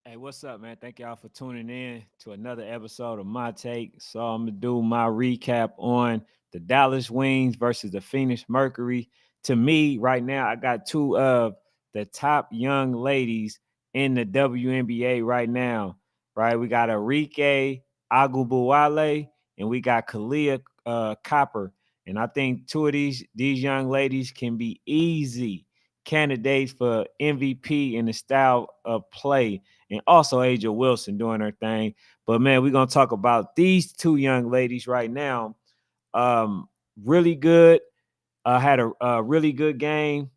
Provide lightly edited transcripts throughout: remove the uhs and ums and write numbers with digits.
Hey, what's up, man? Thank y'all for tuning in to another episode of My Take. So I'm gonna do my recap on the Dallas Wings versus the Phoenix Mercury. To me, right now, I got two of the top young ladies in the WNBA right now. Right, we got Arike Agubuwale and we got Kalia Copper. And I think two of these young ladies can be easy candidates for MVP in the style of play, and also Aja Wilson doing her thing. But man, we're gonna talk about these two young ladies right now. Um, really good. Had a really good game.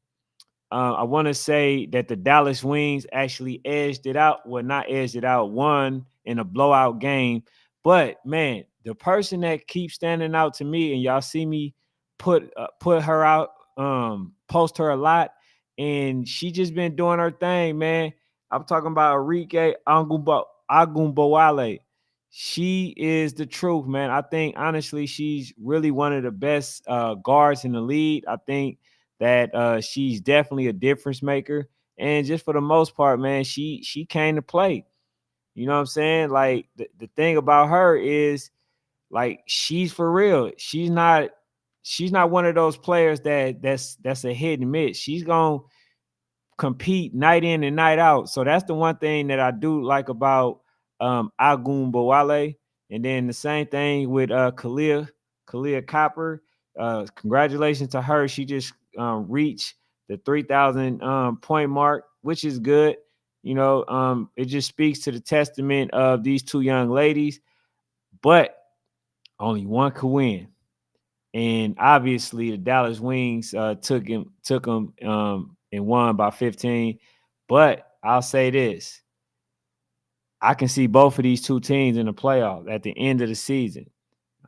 I want to say that the Dallas Wings actually edged it out. Well, not edged it out, won in a blowout game. But man, the person that keeps standing out to me, and y'all see me put her out, post her a lot, and she just been doing her thing, man. I'm talking about Arike Agumbowale. She is the truth, man. I think honestly, she's really one of the best guards in the league. I think that she's definitely a difference maker. And just for the most part, man, she came to play. You know what I'm saying? Like the thing about her is like she's for real. She's not one of those players that's a hit and miss. She's gonna compete night in and night out. So that's the one thing that I do like about Agun Bowale. And then the same thing with Kalia Copper. Congratulations to her. She just reached the 3,000 point mark, which is good. It just speaks to the testament of these two young ladies. But only one could win, and obviously the Dallas Wings took him and won by 15. But I'll say this: I can see both of these two teams in the playoffs at the end of the season.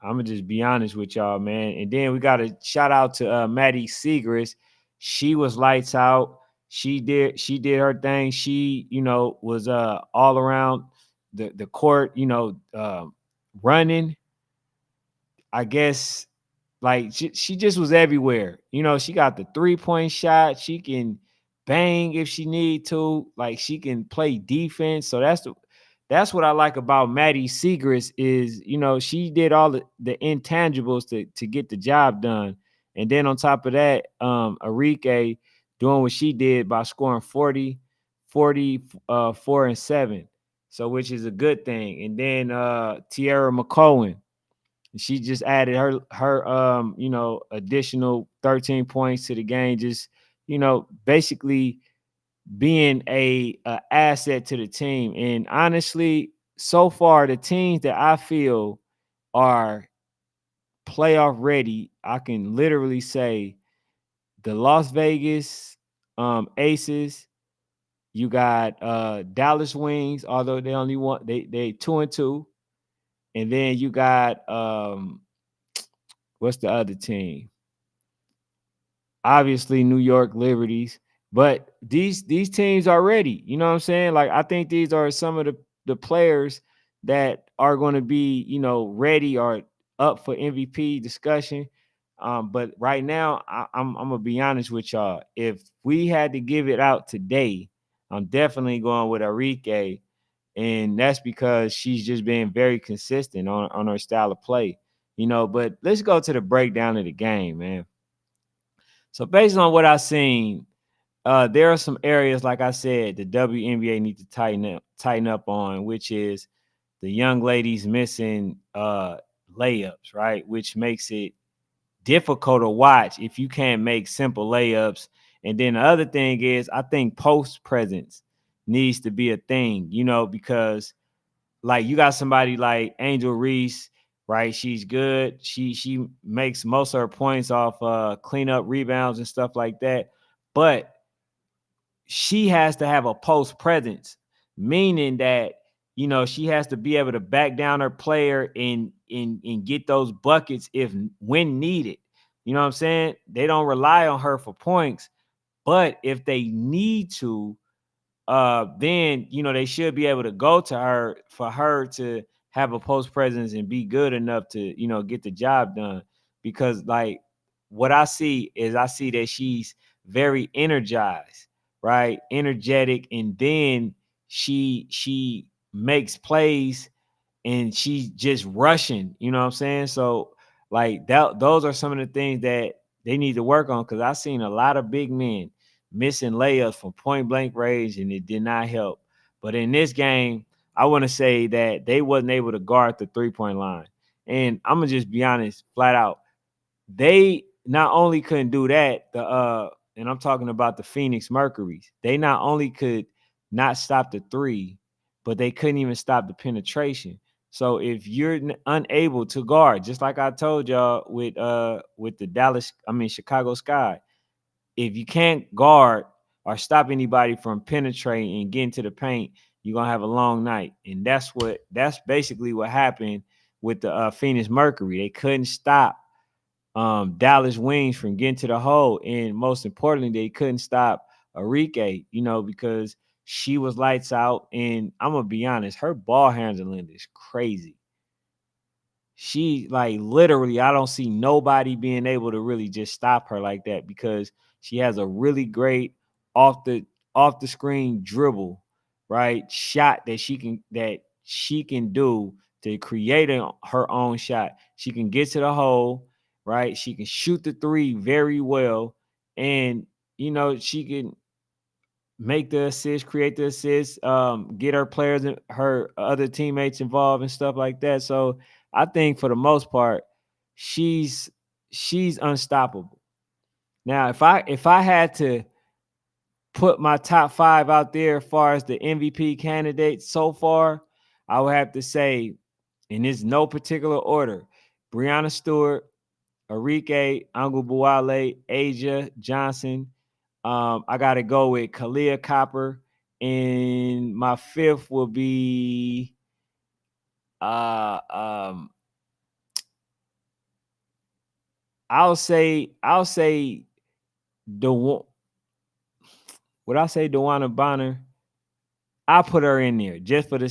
I'm gonna just be honest with y'all, man. And then we got a shout out to Maddie Segrist. She was lights out. She did her thing. She was all around the court. Running. I guess like she just was everywhere. She got the 3-point shot. She can bang if she need to. Like she can play defense. So that's what I like about Maddie Segrist is, she did all the intangibles to get the job done. And then on top of that, Arike doing what she did by scoring 4 and 7. So which is a good thing. And then Tierra McCohen, she just added her additional 13 points to the game, just basically being a asset to the team. And honestly, so far the teams that I feel are playoff ready, I can literally say the Las Vegas Aces. You got Dallas Wings, although they only want they 2-2. And then you got what's the other team? Obviously New York Liberties. But these teams are ready. You know what I'm saying? Like I think these are some of the players that are going to be, ready or up for MVP discussion. But right now, I'm gonna be honest with y'all. If we had to give it out today, I'm definitely going with Arike, and that's because she's just been very consistent on her style of play. But let's go to the breakdown of the game, man. So based on what I've seen, there are some areas, like I said, the WNBA need to tighten up on, which is the young ladies missing layups, right? Which makes it difficult to watch if you can't make simple layups. And then the other thing is, I think post presence needs to be a thing, because like you got somebody like Angel Reese, right? She's good. She makes most of her points off cleanup rebounds and stuff like that. But she has to have a post presence, meaning that she has to be able to back down her player and get those buckets if when needed. You know what I'm saying? They don't rely on her for points, but if they need to, then they should be able to go to her for her to have a post presence and be good enough to get the job done. Because like what I see is I see that she's very energized, right? Energetic, and then she makes plays and she's just rushing, you know what I'm saying? So like that, those are some of the things that they need to work on, because I've seen a lot of big men missing layups from point blank range and it did not help. But in this game, I want to say that they wasn't able to guard the 3-point line. And I'm gonna just be honest, flat out, they not only couldn't do that, and I'm talking about the Phoenix Mercuries, they not only could not stop the three, but they couldn't even stop the penetration. So if you're unable to guard, just like I told y'all with the Chicago Sky, if you can't guard or stop anybody from penetrating and getting to the paint, you're gonna have a long night. And that's basically what happened with the Phoenix Mercury. They couldn't stop Dallas Wings from getting to the hole. And most importantly, they couldn't stop Arike, because she was lights out. And I'm gonna be honest, her ball handling is crazy. She, like, literally, I don't see nobody being able to really just stop her like that, because she has a really great off the screen dribble, right? Shot that she can do to create her own shot. She can get to the hole, right? She can shoot the three very well, and she can make the assist, create the assist, get her players and her other teammates involved and stuff like that. So I think for the most part, she's unstoppable. Now, if I had to put my top 5 out there as far as the MVP candidates so far, I would have to say, and there's no particular order, Breonna Stewart, Arike, Ogunbowale, Asia Johnson. I got to go with Kalia Copper, and my 5th will be uh um I'll say the would I say Dewana Bonner? I put her in there just for the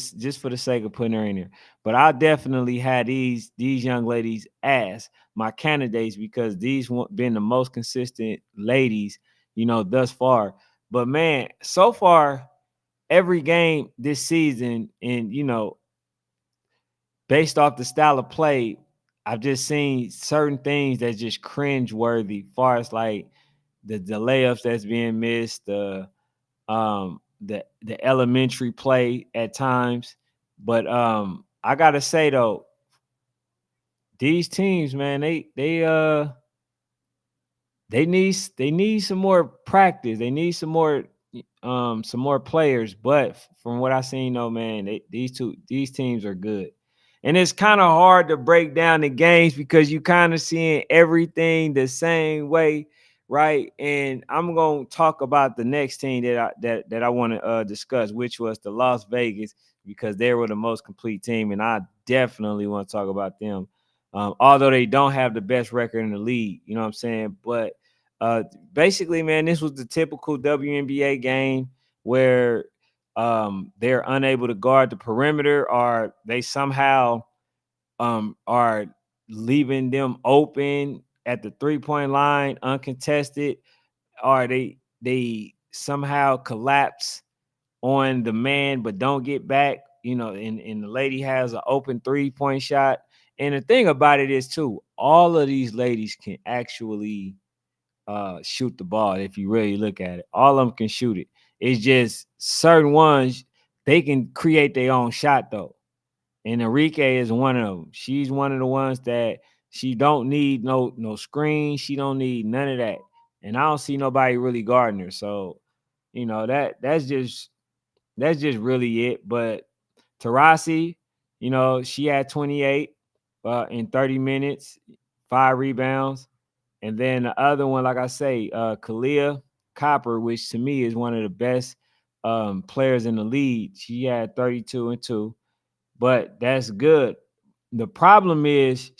sake of putting her in there. But I definitely had these young ladies as my candidates, because these been the most consistent ladies, thus far. But man, so far every game this season, and based off the style of play, I've just seen certain things that's just cringe worthy, far as like the layups that's being missed, the elementary play at times. But I gotta say though, these teams, man, they need some more practice. They need some more players. But from what I seen though, man, these teams are good. And it's kind of hard to break down the games because you kind of seeing everything the same way, right? And I'm gonna talk about the next team that I want to discuss, which was the Las Vegas, because they were the most complete team, and I definitely want to talk about them. Although they don't have the best record in the league, you know what I'm saying? But uh, basically, man, this was the typical WNBA game where they're unable to guard the perimeter, or they somehow are leaving them open at the 3-point line uncontested, or they somehow collapse on the man but don't get back, and the lady has an open 3-point shot. And the thing about it is too, all of these ladies can actually shoot the ball. If you really look at it, all of them can shoot it. It's just certain ones, they can create their own shot though. And Arike is one of them. She's one of the ones that she don't need no screen. She don't need none of that. And I don't see nobody really guarding her. So, that's just really it. But Tarasi, she had 28 in 30 minutes, 5 rebounds. And then the other one, like I say, Kalia Copper, which to me is one of the best players in the league. She had 32 and 2, but that's good. The problem is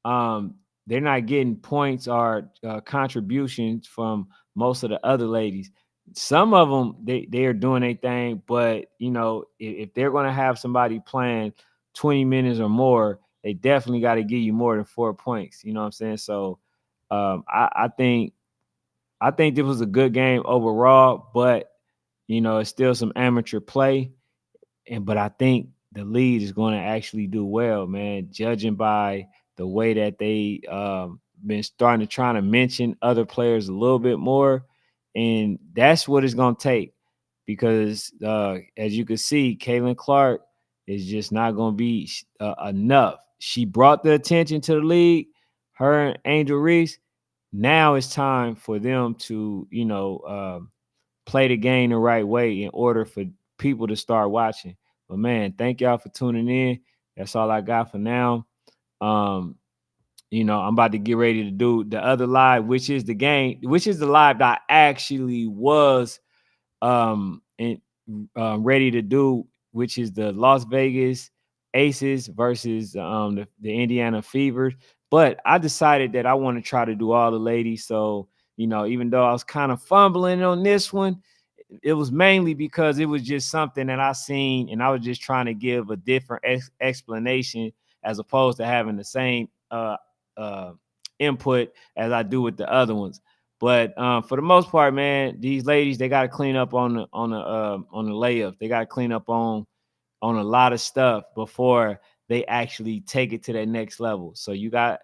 um they're not getting points or contributions from most of the other ladies. Some of them they are doing their thing, but if they're going to have somebody playing 20 minutes or more, they definitely got to give you more than 4 points. You know what I'm saying? So I think this was a good game overall, but it's still some amateur play, but I think the lead is going to actually do well, man. Judging by the way that they been starting to try to mention other players a little bit more, and that's what it's going to take because as you can see, Caitlin Clark is just not going to be enough. She brought the attention to the league. Her and Angel Reese. Now it's time for them to, play the game the right way in order for people to start watching. But man, thank y'all for tuning in. That's all I got for now. Um, I'm about to get ready to do the other live, which is the live that I actually was and ready to do, which is the Las Vegas Aces versus the Indiana Fevers. But I decided that I want to try to do all the ladies. So, even though I was kind of fumbling on this one, it was mainly because it was just something that I seen, and I was just trying to give a different explanation as opposed to having the same uh, input as I do with the other ones. But for the most part, man, these ladies they got to clean up on the layups. They got to clean up on a lot of stuff before they actually take it to that next level. So you got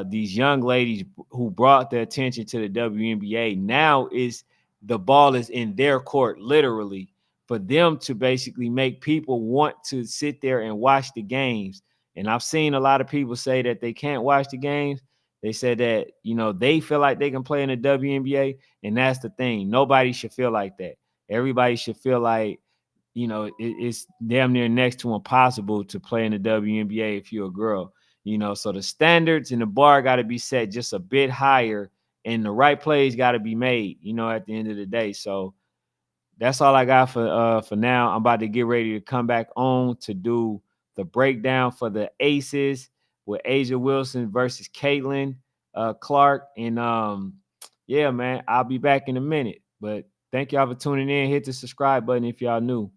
these young ladies who brought the attention to the WNBA. Now is the ball is in their court, literally, for them to basically make people want to sit there and watch the games. And I've seen a lot of people say that they can't watch the games. They said that, they feel like they can play in the WNBA. And that's the thing. Nobody should feel like that. Everybody should feel like, it's damn near next to impossible to play in the WNBA if you're a girl. So the standards and the bar got to be set just a bit higher, and the right plays got to be made, at the end of the day. So that's all I got for now. I'm about to get ready to come back on to do the breakdown for the Aces with Asia Wilson versus Caitlin Clark. And yeah, man, I'll be back in a minute. But thank y'all for tuning in. Hit the subscribe button if y'all new.